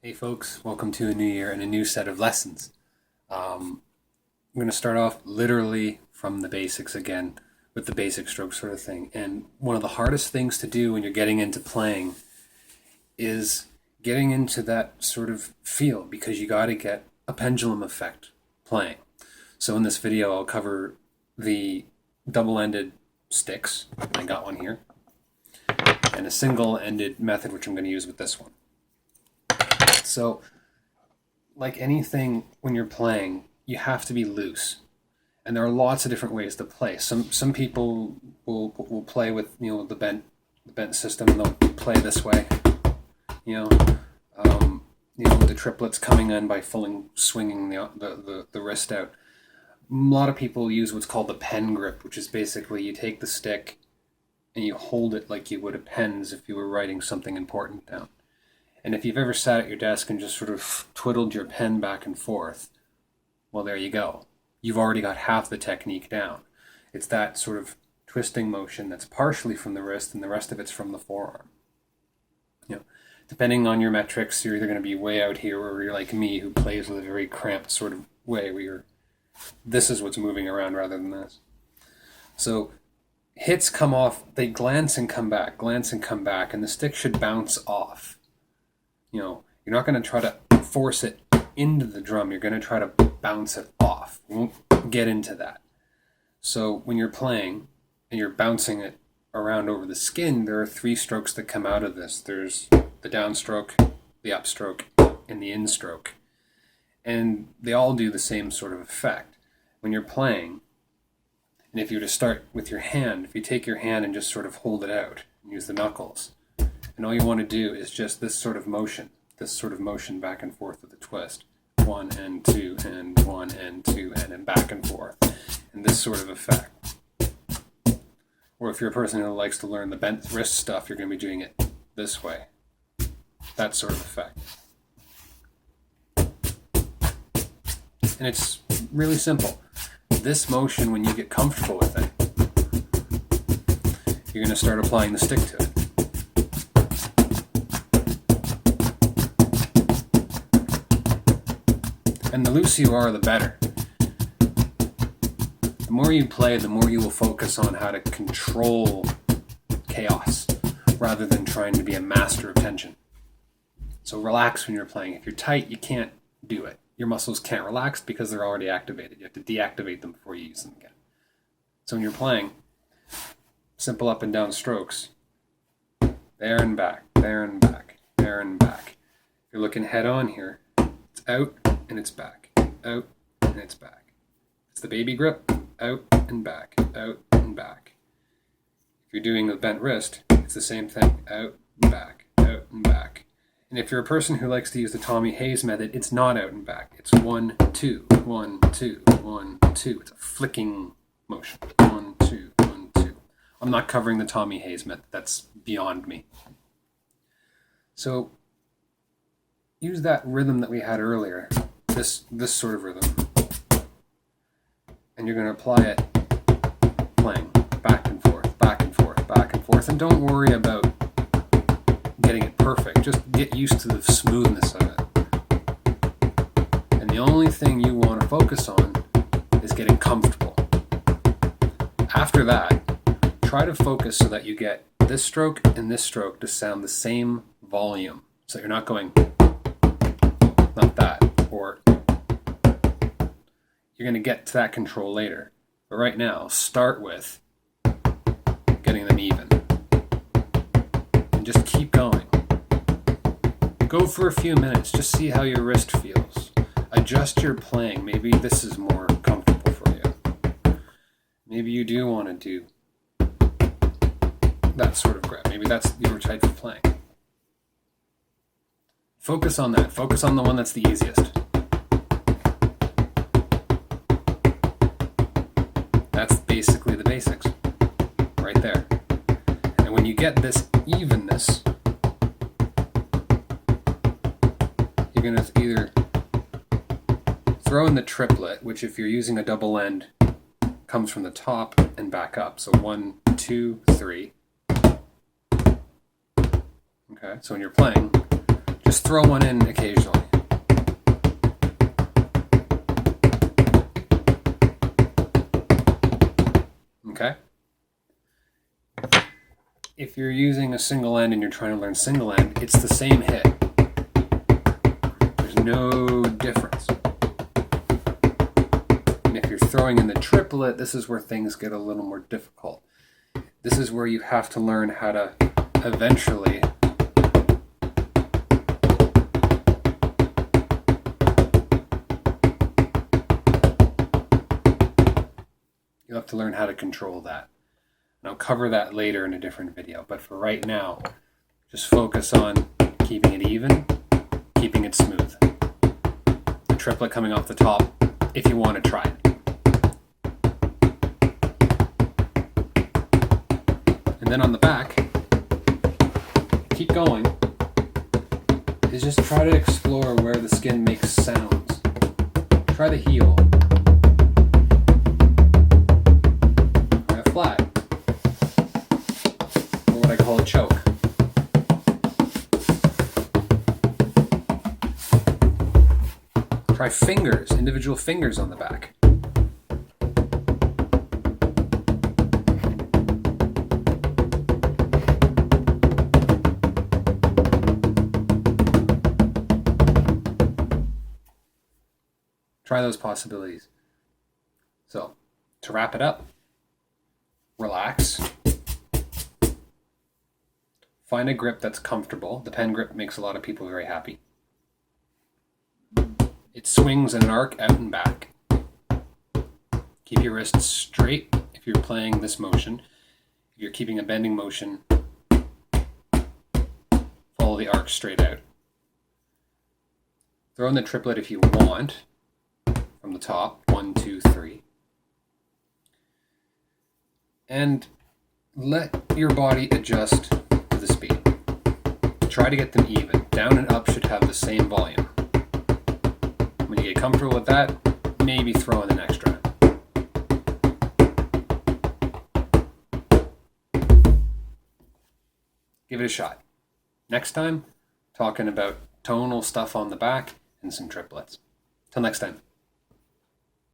Hey folks, welcome to a new year and a new set of lessons. I'm going to start off literally from the basics again with the basic stroke sort of thing. And one of the hardest things to do when you're getting into playing is getting into that sort of feel, because you got to get a pendulum effect playing. So in this video I'll cover the double-ended sticks, I got one here, and a single-ended method which I'm going to use with this one. So, like anything, when you're playing, you have to be loose, and there are lots of different ways to play. Some people will play with the bent system, and they'll play this way, with the triplets coming in by swinging the wrist out. A lot of people use what's called the pen grip, which is basically you take the stick and you hold it like you would a pen as if you were writing something important down. And if you've ever sat at your desk and just sort of twiddled your pen back and forth, well, there you go. You've already got half the technique down. It's that sort of twisting motion that's partially from the wrist and the rest of it's from the forearm. Depending on your metrics, you're either going to be way out here, or you're like me, who plays with a very cramped sort of way where this is what's moving around rather than this. So hits come off, they glance and come back, and the stick should bounce off. You're not going to try to force it into the drum. You're going to try to bounce it off. We won't get into that. So when you're playing and you're bouncing it around over the skin, there are three strokes that come out of this. There's the downstroke, the upstroke, and the instroke. And they all do the same sort of effect. When you're playing, and if you were to start with your hand, if you take your hand and just sort of hold it out and use the knuckles, and all you want to do is just this sort of motion back and forth with a twist. 1 and 2 and 1 and 2 and then back and forth. And this sort of effect. Or if you're a person who likes to learn the bent wrist stuff, you're going to be doing it this way. That sort of effect. And it's really simple. This motion, when you get comfortable with it, you're going to start applying the stick to it. And the looser you are, the better. The more you play, the more you will focus on how to control chaos rather than trying to be a master of tension. So relax when you're playing. If you're tight, you can't do it. Your muscles can't relax because they're already activated. You have to deactivate them before you use them again. So when you're playing, simple up and down strokes. There and back, there and back, there and back. If you're looking head on here, it's out and it's back, out and it's back. It's the baby grip, out and back, out and back. If you're doing the bent wrist, it's the same thing, out and back, out and back. And if you're a person who likes to use the Tommy Hays method, it's not out and back. It's 1, 2, 1, 2, 1, 2. It's a flicking motion. 1, 2, 1, 2. I'm not covering the Tommy Hays method. That's beyond me. So use that rhythm that we had earlier, this sort of rhythm, and you're going to apply it playing back and forth, back and forth, back and forth. And don't worry about getting it perfect. Just get used to the smoothness of it. And the only thing you want to focus on is getting comfortable. After that, try to focus so that you get this stroke and this stroke to sound the same volume. So you're not going, not that, or you're going to get to that control later. But right now, start with getting them even. And just keep going. Go for a few minutes, just see how your wrist feels. Adjust your playing. Maybe this is more comfortable for you. Maybe you do want to do that sort of grip. Maybe that's your type of playing. Focus on that. Focus on the one that's the easiest. That's basically the basics. Right there. And when you get this evenness, you're going to either throw in the triplet, which if you're using a double end, comes from the top and back up. So 1, 2, 3. Okay, so when you're playing, just throw one in occasionally. Okay? If you're using a single end and you're trying to learn single end, it's the same hit. There's no difference. And if you're throwing in the triplet, this is where things get a little more difficult. This is where you have to learn how to eventually you'll have to learn how to control that. And I'll cover that later in a different video. But for right now, just focus on keeping it even, keeping it smooth. The triplet coming off the top if you want to try it. And then on the back, keep going, is just try to explore where the skin makes sounds. Try the heel. Try a flat. Or what I call a choke. Try fingers, individual fingers on the back. Try those possibilities. So, to wrap it up, relax. Find a grip that's comfortable. The pen grip makes a lot of people very happy. It swings in an arc out and back. Keep your wrists straight if you're playing this motion. If you're keeping a bending motion, follow the arc straight out. Throw in the triplet if you want. From the top, 1, 2, 3. And let your body adjust to the speed. Try to get them even. Down and up should have the same volume. When you get comfortable with that, maybe throw in an extra. Give it a shot. Next time, talking about tonal stuff on the back and some triplets. Till next time.